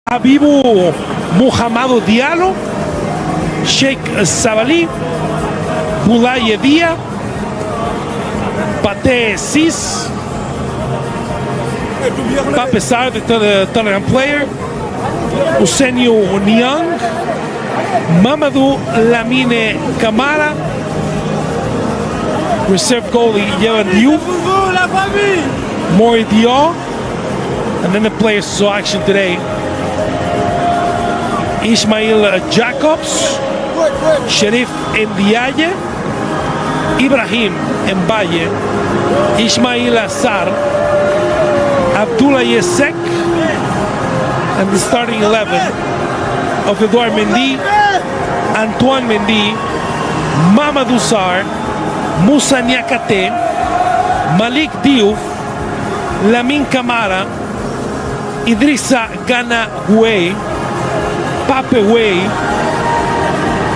Habibou Mouhamadou Diallo, Sheikh Sabali, Boulaye Dia, Pate Sis, Pape Sarr, the Tottenham player, Ousseynou Niang, Mamadou Lamine Camara, reserve goalie Yevan Diouf, Mori Diaw, and then the players saw action today. Ismail Jacobs, Sherif Ndiaye, Ibrahim Mbaye, Ismail Assar, Abdullah Yesek, and the starting 11 of Edouard Mendy, Antoine Mendy, Mamadou Sarr, Moussa Niakate, Malik Diouf, Lamine Camara, Idrissa Gana Gueye, Pape Wey,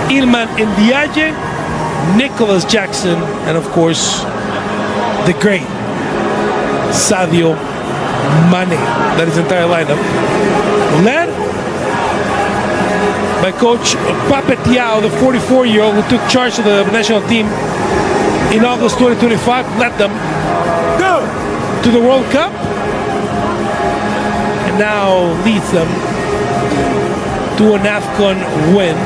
Ilman Ndiaye, Nicholas Jackson, and of course, the great Sadio Mane. That is the entire lineup. Led by coach Pape Thiaw, the 44-year-old who took charge of the national team in August 2025, led them to the World Cup, and now leads them to an AFCON win.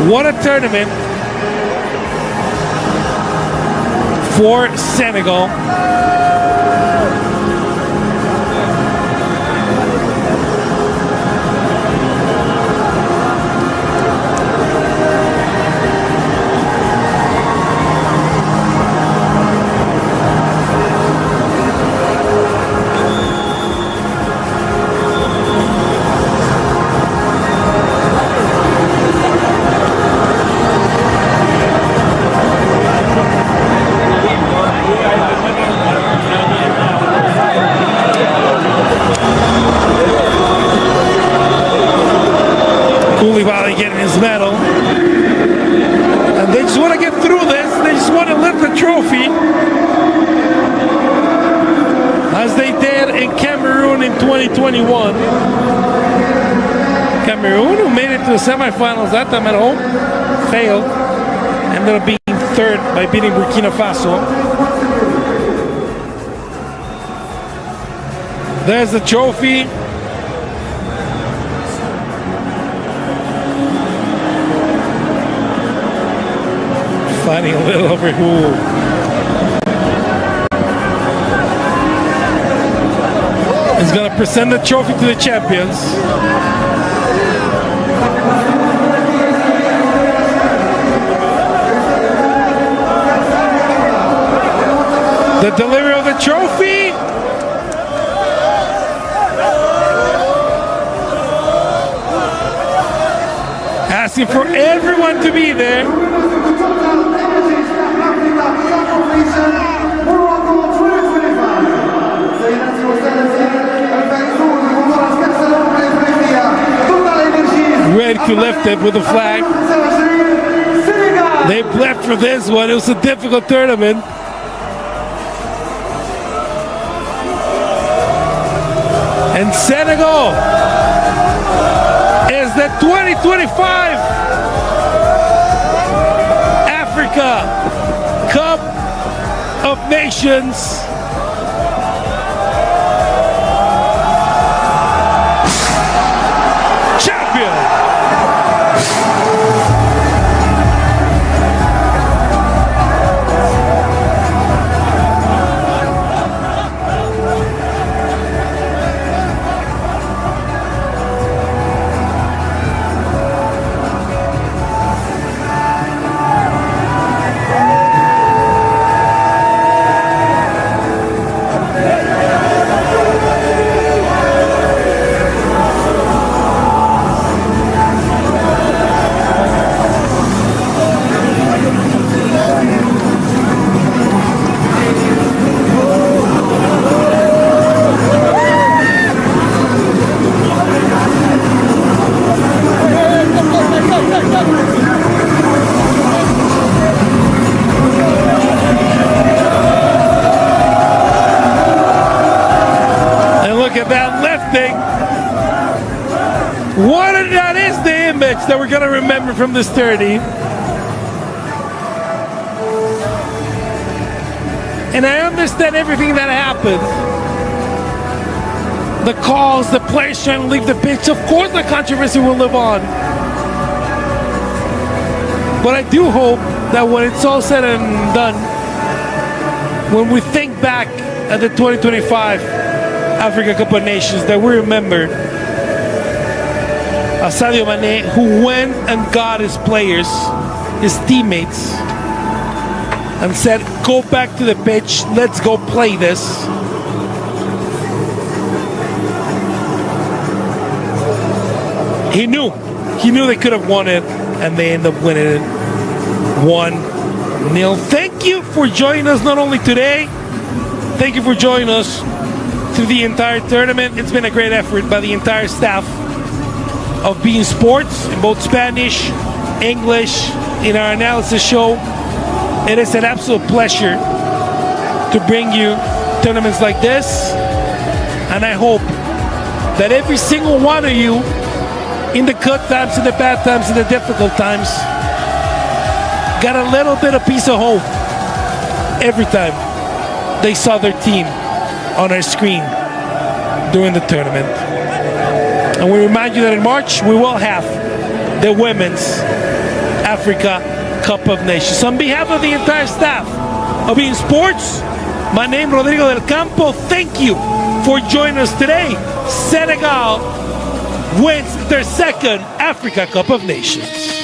What a tournament for Senegal. Koulibaly getting his medal, and they just want to get through this. They just want to lift the trophy, as they did in Cameroon in 2021. Cameroon, who made it to the semifinals that time at home, failed, ended up being third by beating Burkina Faso. There's the trophy. Fighting a little over who. Is going to present the trophy to the champions. The delivery of the trophy. Asking for everyone to be there. Ready to lift it with the flag. They left for this one. It was a difficult tournament. And Senegal is the 2025 Africa Cup of Nations. That is the image that we're going to remember from this 30. And I understand everything that happened. The calls, the players trying to leave the pitch. Of course the controversy will live on. But I do hope that when it's all said and done, when we think back at the 2025 Africa Cup of Nations, that we remember Sadio Mane, who went and got his players, his teammates, and said, go back to the pitch, let's go play this. He knew they could have won it, and they end up winning it 1-0. Thank you for joining us, not only today, thank you for joining us through the entire tournament. It's been a great effort by the entire staff of beIN Sports, in both Spanish, English, in our analysis show. It is an absolute pleasure to bring you tournaments like this, and I hope that every single one of you, in the good times, in the bad times, in the difficult times, got a little bit of piece of hope every time they saw their team on our screen during the tournament. And we remind you that in March we will have the Women's Africa Cup of Nations. On behalf of the entire staff of beIN Sports, my name is Rodrigo del Campo. Thank you for joining us today. Senegal wins their second Africa Cup of Nations.